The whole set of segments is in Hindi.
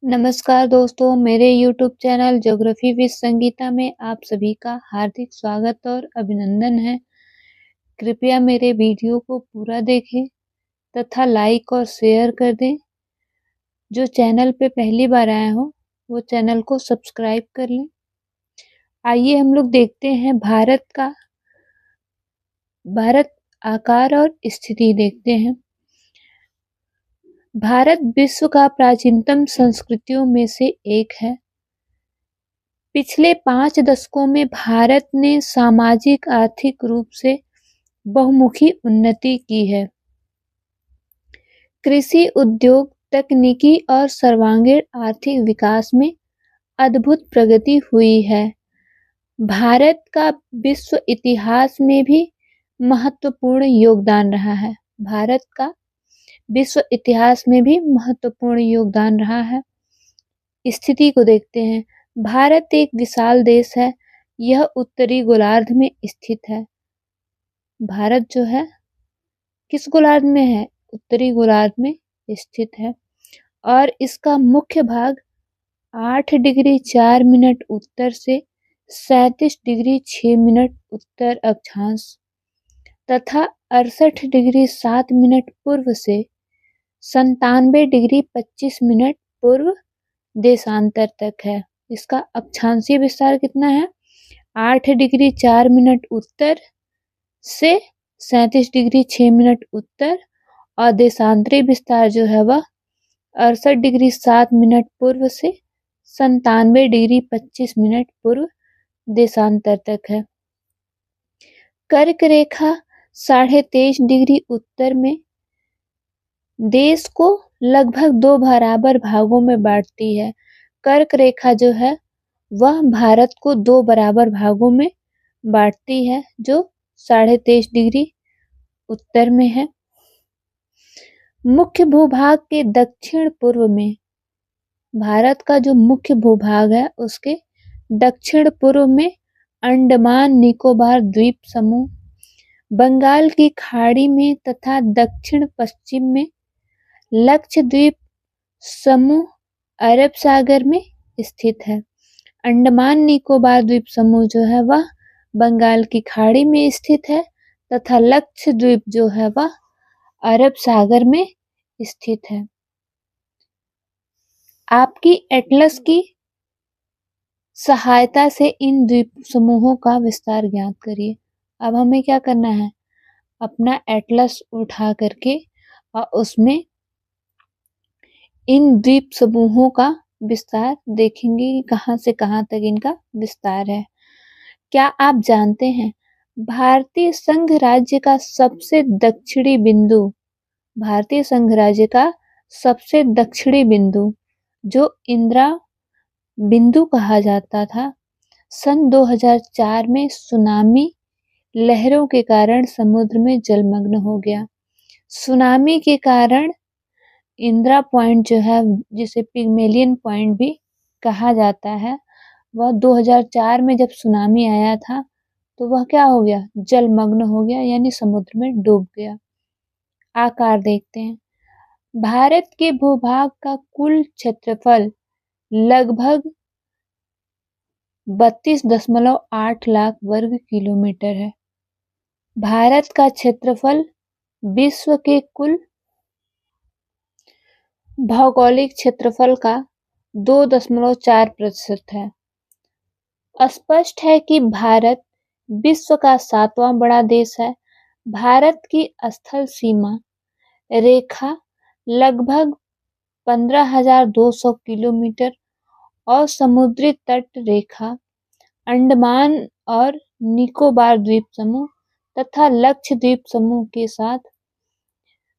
नमस्कार दोस्तों, मेरे YouTube channel geography with Sangeeta में आप सभी का हार्दिक स्वागत और अभिनंदन है। कृपया मेरे वीडियो को पूरा देखें तथा लाइक और शेयर कर दें। जो चैनल पे पहली बार आए हो वो चैनल को सब्सक्राइब कर लें। आइए हम लोग देखते हैं भारत आकार और स्थिति देखते हैं। भारत विश्व का प्राचीनतम संस्कृतियों में से एक है। पिछले 5 दशकों में भारत ने सामाजिक आर्थिक रूप से बहुमुखी उन्नति की है। कृषि उद्योग, तकनीकी और सर्वांगीण आर्थिक विकास में अद्भुत प्रगति हुई है। भारत का विश्व इतिहास में भी महत्वपूर्ण योगदान रहा है। भारत का विश्व इतिहास में भी महत्वपूर्ण योगदान रहा है। स्थिति को देखते हैं। भारत एक विशाल देश है। यह उत्तरी गोलार्ध में स्थित है। भारत जो है किस गोलार्ध में है? उत्तरी गोलार्ध में स्थित है और इसका मुख्य भाग 8 डिग्री 4 मिनट उत्तर से 37 डिग्री 6 मिनट उत्तर अक्षांश तथा 68 डिग्री 7 मिनट पूर्व से 97 डिग्री 25 मिनट पूर्व देशांतर तक है। इसका अक्षांशीय विस्तार कितना है? 8 डिग्री 4 मिनट उत्तर से 37 डिग्री 6 मिनट उत्तर और देशांतरी विस्तार जो है वह 68 डिग्री 7 मिनट पूर्व से 97 डिग्री 25 मिनट पूर्व देशांतर तक है। कर्क रेखा 23.5 डिग्री उत्तर में देश को लगभग 2 बराबर भागों में बांटती है। कर्क रेखा जो है वह भारत को 2 बराबर भागों में बांटती है जो 23.5 डिग्री उत्तर में है। मुख्य भूभाग के दक्षिण पूर्व में भारत का जो मुख्य भूभाग है उसके दक्षिण पूर्व में अंडमान निकोबार द्वीप समूह, बंगाल की खाड़ी में तथा दक्षिण पश्चिम में लक्षद्वीप समूह अरब सागर में स्थित है। अंडमान निकोबार द्वीप समूह जो है वह बंगाल की खाड़ी में स्थित है तथा लक्षद्वीप जो है वह अरब सागर में स्थित है। आपकी एटलस की सहायता से इन द्वीप समूहों का विस्तार ज्ञात करिए। अब हमें क्या करना है? अपना एटलस उठा करके और उसमें इन द्वीप समूहों का विस्तार देखेंगे कि कहां से कहां तक इनका विस्तार है। क्या आप जानते हैं भारतीय संघ राज्य का सबसे दक्षिणी बिंदु, भारतीय संघ राज्य का सबसे दक्षिणी बिंदु जो इंदिरा बिंदु कहा जाता था, सन 2004 में सुनामी लहरों के कारण समुद्र में जलमग्न हो गया। सुनामी के कारण इंदिरा पॉइंट जो है जिसे पिग्मेलियन पॉइंट भी कहा जाता है, वह 2004 में जब सुनामी आया था तो वह क्या हो गया? जलमग्न हो गया यानी समुद्र में डूब गया। आकार देखते हैं। भारत के भूभाग का कुल क्षेत्रफल लगभग 32.8 लाख वर्ग किलोमीटर है। भारत का क्षेत्रफल विश्व के कुल भौगोलिक क्षेत्रफल का 2.4% है। स्पष्ट है कि भारत विश्व का 7वां बड़ा देश है। भारत की स्थल सीमा रेखा लगभग 15,200 किलोमीटर और समुद्री तट रेखा अंडमान और निकोबार द्वीप समूह तथा लक्षद्वीप समूह के साथ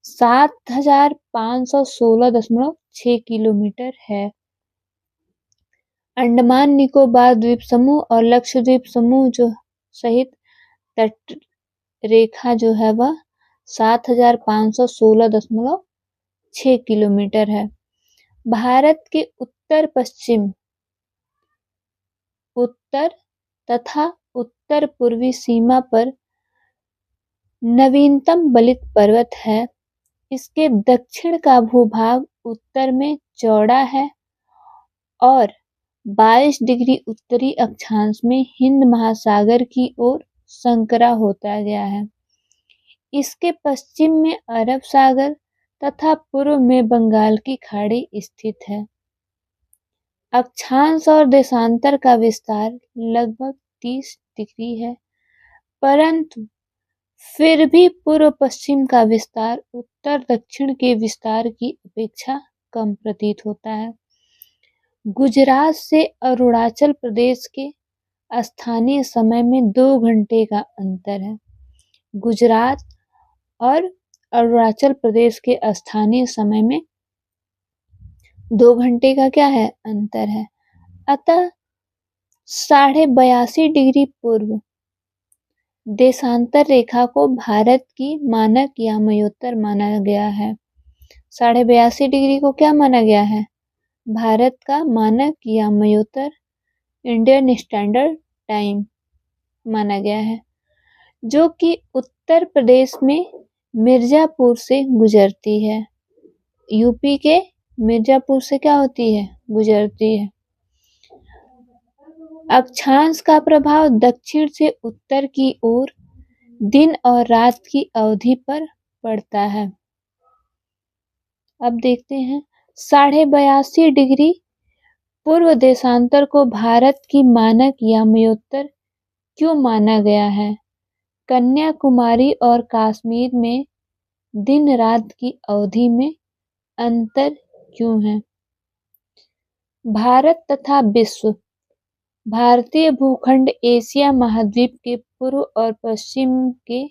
7,516.6 किलोमीटर है। अंडमान निकोबार द्वीप समूह और लक्षद्वीप समूह जो सहित तट रेखा जो है वह 7,516.6 किलोमीटर है। भारत के उत्तर पश्चिम, उत्तर तथा उत्तर पूर्वी सीमा पर नवीनतम बलित पर्वत है। इसके दक्षिण का भूभाग उत्तर में चौड़ा है और 22 डिग्री उत्तरी अक्षांश में हिंद महासागर की ओर संकरा होता गया है। इसके पश्चिम में अरब सागर तथा पूर्व में बंगाल की खाड़ी स्थित है। अक्षांश और देशांतर का विस्तार लगभग 30 डिग्री है, परंतु फिर भी पूर्व पश्चिम का विस्तार उत्तर दक्षिण के विस्तार की अपेक्षा कम प्रतीत होता है। गुजरात से अरुणाचल प्रदेश के स्थानीय समय में 2 घंटे का अंतर है। गुजरात और अरुणाचल प्रदेश के स्थानीय समय में 2 घंटे का क्या है? अंतर है। अतः 82.5 डिग्री पूर्व देशांतर रेखा को भारत की मानक यामयोत्तर माना गया है। 82.5 डिग्री को क्या माना गया है? भारत का मानक यामयोत्तर इंडियन स्टैंडर्ड टाइम माना गया है, जो कि उत्तर प्रदेश में मिर्जापुर से गुजरती है। यूपी के मिर्जापुर से क्या होती है? गुजरती है। अक्षांश का प्रभाव दक्षिण से उत्तर की ओर दिन और रात की अवधि पर पड़ता है। अब देखते हैं 82.5 डिग्री पूर्व देशांतर को भारत की मानक यामयोत्तर क्यों माना गया है? कन्याकुमारी और कश्मीर में दिन रात की अवधि में अंतर क्यों है? भारत तथा विश्व। भारतीय भूखंड एशिया महाद्वीप के पूर्व और पश्चिम के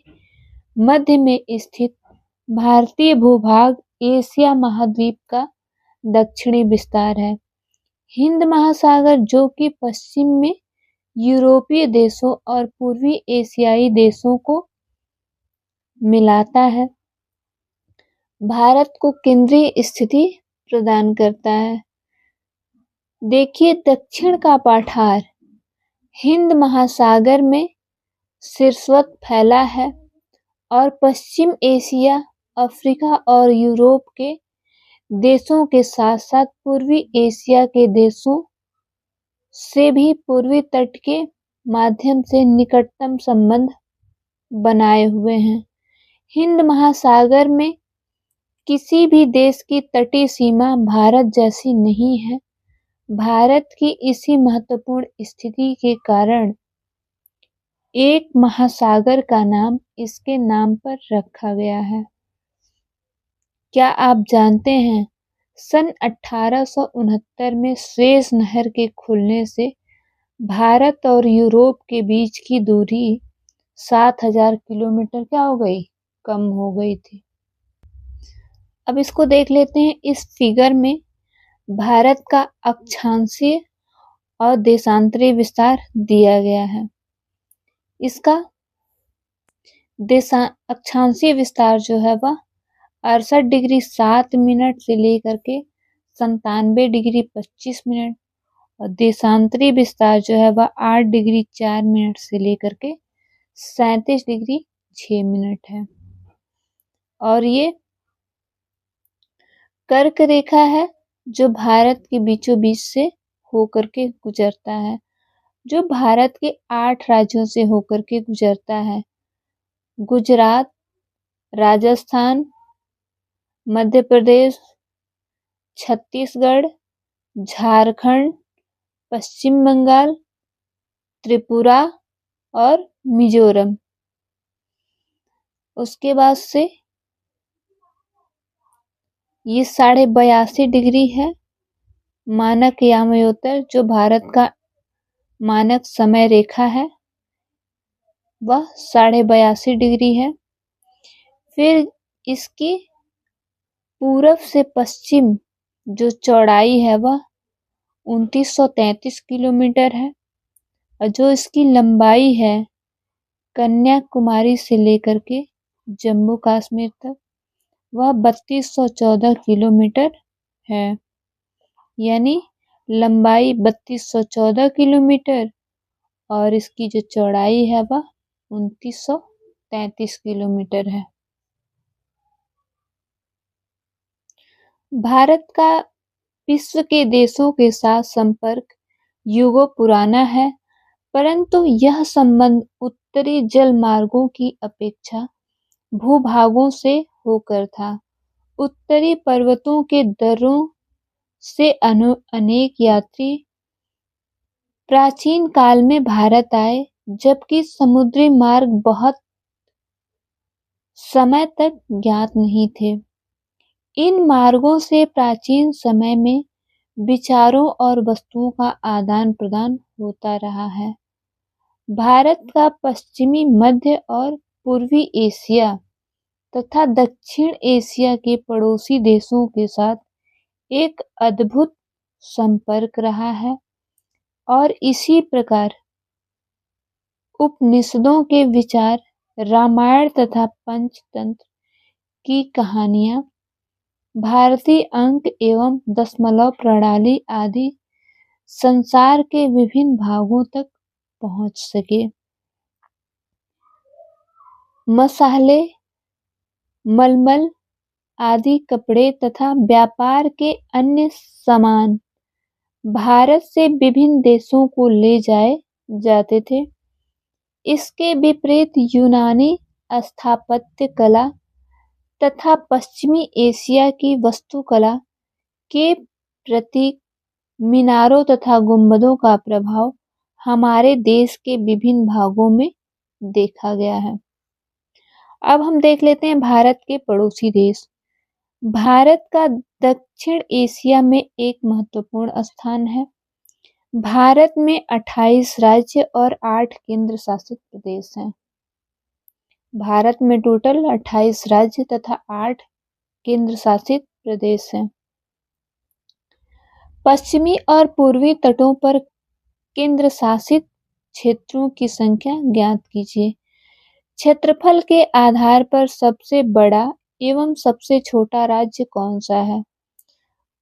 मध्य में स्थित भारतीय भूभाग एशिया महाद्वीप का दक्षिणी विस्तार है। हिंद महासागर, जो कि पश्चिम में यूरोपीय देशों और पूर्वी एशियाई देशों को मिलाता है, भारत को केंद्रीय स्थिति प्रदान करता है। देखिए दक्षिण का पठार हिंद महासागर में शीर्षवत फैला है और पश्चिम एशिया, अफ्रीका और यूरोप के देशों के साथ साथ पूर्वी एशिया के देशों से भी पूर्वी तट के माध्यम से निकटतम संबंध बनाए हुए हैं। हिंद महासागर में किसी भी देश की तटीय सीमा भारत जैसी नहीं है। भारत की इसी महत्वपूर्ण स्थिति के कारण एक महासागर का नाम इसके नाम पर रखा गया है। क्या आप जानते हैं सन 1869 में सुएज नहर के खुलने से भारत और यूरोप के बीच की दूरी 7000 किलोमीटर क्या हो गई? कम हो गई थी। अब इसको देख लेते हैं। इस फिगर में भारत का अक्षांशीय और देशांतरी विस्तार दिया गया है। इसका अक्षांशीय विस्तार जो है वह 68 डिग्री 7 मिनट से लेकर के 97 डिग्री 25 मिनट और देशांतरी विस्तार जो है वह 8 डिग्री 4 मिनट से लेकर के 37 डिग्री 6 मिनट है। और ये कर्क रेखा है जो भारत के बीचों बीच से होकर के गुजरता है, जो भारत के 8 राज्यों से होकर के गुजरता है। गुजरात, राजस्थान, मध्य प्रदेश, छत्तीसगढ़, झारखंड, पश्चिम बंगाल, त्रिपुरा और मिजोरम। उसके बाद से ये 82.5 डिग्री है मानक यामयोत्तर, जो भारत का मानक समय रेखा है वह 82.5 डिग्री है। फिर इसकी पूरब से पश्चिम जो चौड़ाई है वह 2933 किलोमीटर है और जो इसकी लंबाई है कन्याकुमारी से लेकर के जम्मू कश्मीर तक वह 3214 किलोमीटर है। यानी लंबाई 3214 किलोमीटर और इसकी जो चौड़ाई है वह 2933 किलोमीटर है। भारत का विश्व के देशों के साथ संपर्क युगों पुराना है, परंतु यह संबंध उत्तरी जल मार्गों की अपेक्षा भूभागों से होकर था। उत्तरी पर्वतों के दर्रों से अनेक यात्री प्राचीन काल में भारत आए, जबकि समुद्री मार्ग बहुत समय तक ज्ञात नहीं थे। इन मार्गों से प्राचीन समय में विचारों और वस्तुओं का आदान प्रदान होता रहा है। भारत का पश्चिमी, मध्य और पूर्वी एशिया तथा दक्षिण एशिया के पड़ोसी देशों के साथ एक अद्भुत संपर्क रहा है और इसी प्रकार उपनिषदों के विचार, रामायण तथा पंचतंत्र की कहानियां, भारतीय अंक एवं दशमलव प्रणाली आदि संसार के विभिन्न भागों तक पहुंच सके। मसाले, मलमल आदि कपड़े तथा व्यापार के अन्य सामान भारत से विभिन्न देशों को ले जाए जाते थे। इसके विपरीत यूनानी स्थापत्य कला तथा पश्चिमी एशिया की वास्तुकला के प्रतीक मीनारों तथा गुंबदों का प्रभाव हमारे देश के विभिन्न भागों में देखा गया है। अब हम देख लेते हैं भारत के पड़ोसी देश। भारत का दक्षिण एशिया में एक महत्वपूर्ण स्थान है। भारत में 28 राज्य और 8 केंद्र शासित प्रदेश हैं। भारत में टोटल 28 राज्य तथा 8 केंद्र शासित प्रदेश हैं। पश्चिमी और पूर्वी तटों पर केंद्र शासित क्षेत्रों की संख्या ज्ञात कीजिए। क्षेत्रफल के आधार पर सबसे बड़ा एवं सबसे छोटा राज्य कौन सा है?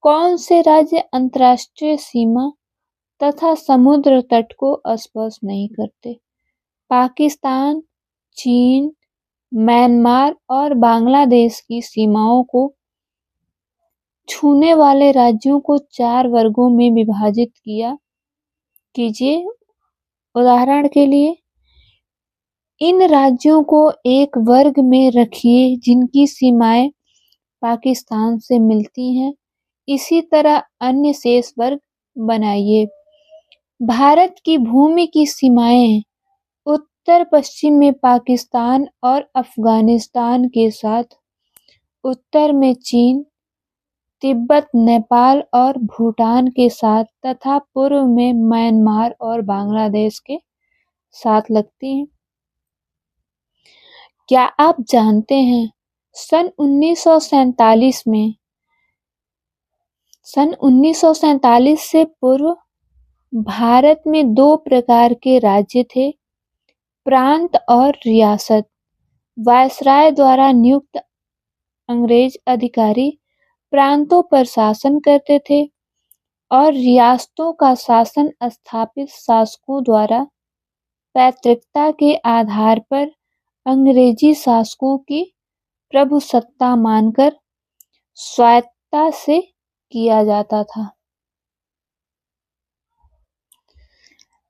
कौन से राज्य अंतर्राष्ट्रीय सीमा तथा समुद्र तट को स्पर्श नहीं करते? पाकिस्तान, चीन, म्यांमार और बांग्लादेश की सीमाओं को छूने वाले राज्यों को 4 वर्गों में विभाजित कीजिए। उदाहरण के लिए इन राज्यों को एक वर्ग में रखिए जिनकी सीमाएं पाकिस्तान से मिलती हैं। इसी तरह अन्य शेष वर्ग बनाइए। भारत की भूमि की सीमाएं उत्तर पश्चिम में पाकिस्तान और अफगानिस्तान के साथ, उत्तर में चीन, तिब्बत, नेपाल और भूटान के साथ तथा पूर्व में म्यांमार और बांग्लादेश के साथ लगती हैं। क्या आप जानते हैं सन 1947 से पूर्व भारत में 2 प्रकार के राज्य थे, प्रांत और रियासत। वायसराय द्वारा नियुक्त अंग्रेज अधिकारी प्रांतों पर शासन करते थे और रियासतों का शासन स्थापित शासकों द्वारा पैतृकता के आधार पर अंग्रेजी शासकों की प्रभुसत्ता मानकर स्वायत्तता से किया जाता था।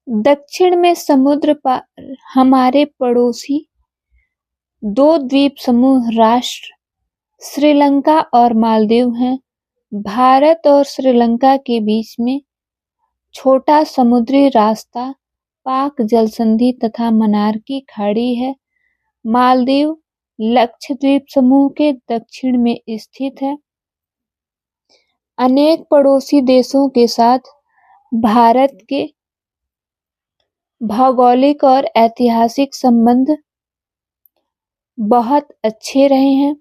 दक्षिण में समुद्र पार हमारे पड़ोसी 2 द्वीप समूह राष्ट्र श्रीलंका और मालदीव हैं। भारत और श्रीलंका के बीच में छोटा समुद्री रास्ता पाक जलसंधि तथा मन्नार की खाड़ी है। मालदीव लक्षद्वीप समूह के दक्षिण में स्थित है। अनेक पड़ोसी देशों के साथ भारत के भौगोलिक और ऐतिहासिक संबंध बहुत अच्छे रहे हैं।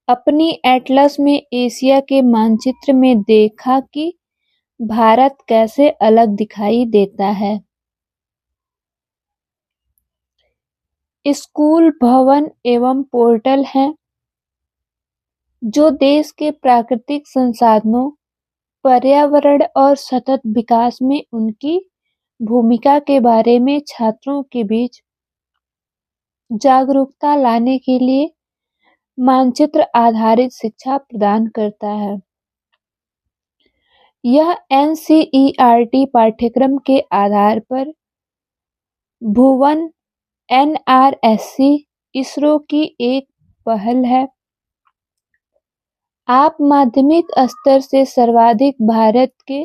अपनी एटलस में एशिया के मानचित्र में देखा कि भारत कैसे अलग दिखाई देता है। स्कूल, भवन एवं पोर्टल हैं जो देश के प्राकृतिक संसाधनों, पर्यावरण और सतत विकास में उनकी भूमिका के बारे में छात्रों के बीच जागरूकता लाने के लिए मानचित्र आधारित शिक्षा प्रदान करता है। यह NCERT पाठ्यक्रम के आधार पर भुवन NRSC इसरो की एक पहल है। आप माध्यमिक स्तर से सर्वाधिक भारत के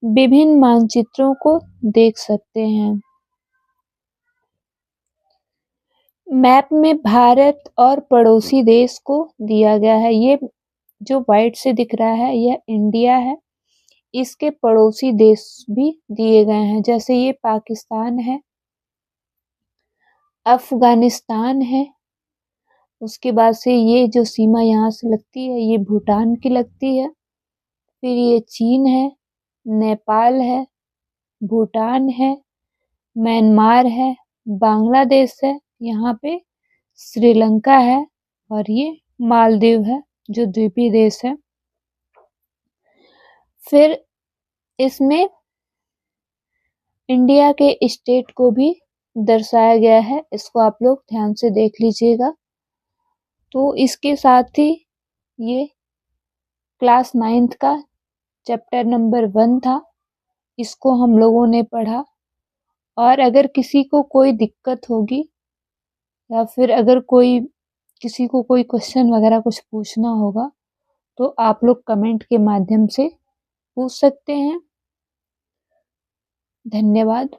विभिन्न मानचित्रों को देख सकते हैं। मैप में भारत और पड़ोसी देश को दिया गया है। ये जो व्हाइट से दिख रहा है यह इंडिया है। इसके पड़ोसी देश भी दिए गए हैं, जैसे ये पाकिस्तान है, अफगानिस्तान है, उसके बाद से ये जो सीमा यहाँ से लगती है ये भूटान की लगती है, फिर ये चीन है, नेपाल है, भूटान है, म्यांमार है, बांग्लादेश है, यहाँ पे श्रीलंका है और ये मालदीव है जो द्वीपीय देश है। फिर इसमें इंडिया के स्टेट को भी दर्शाया गया है, इसको आप लोग ध्यान से देख लीजिएगा। तो इसके साथ ही ये क्लास 9th का चैप्टर नंबर 1 था, इसको हम लोगों ने पढ़ा। और अगर किसी को कोई दिक्कत होगी या फिर अगर किसी को कोई क्वेश्चन वगैरह कुछ पूछना होगा तो आप लोग कमेंट के माध्यम से पूछ सकते हैं। धन्यवाद।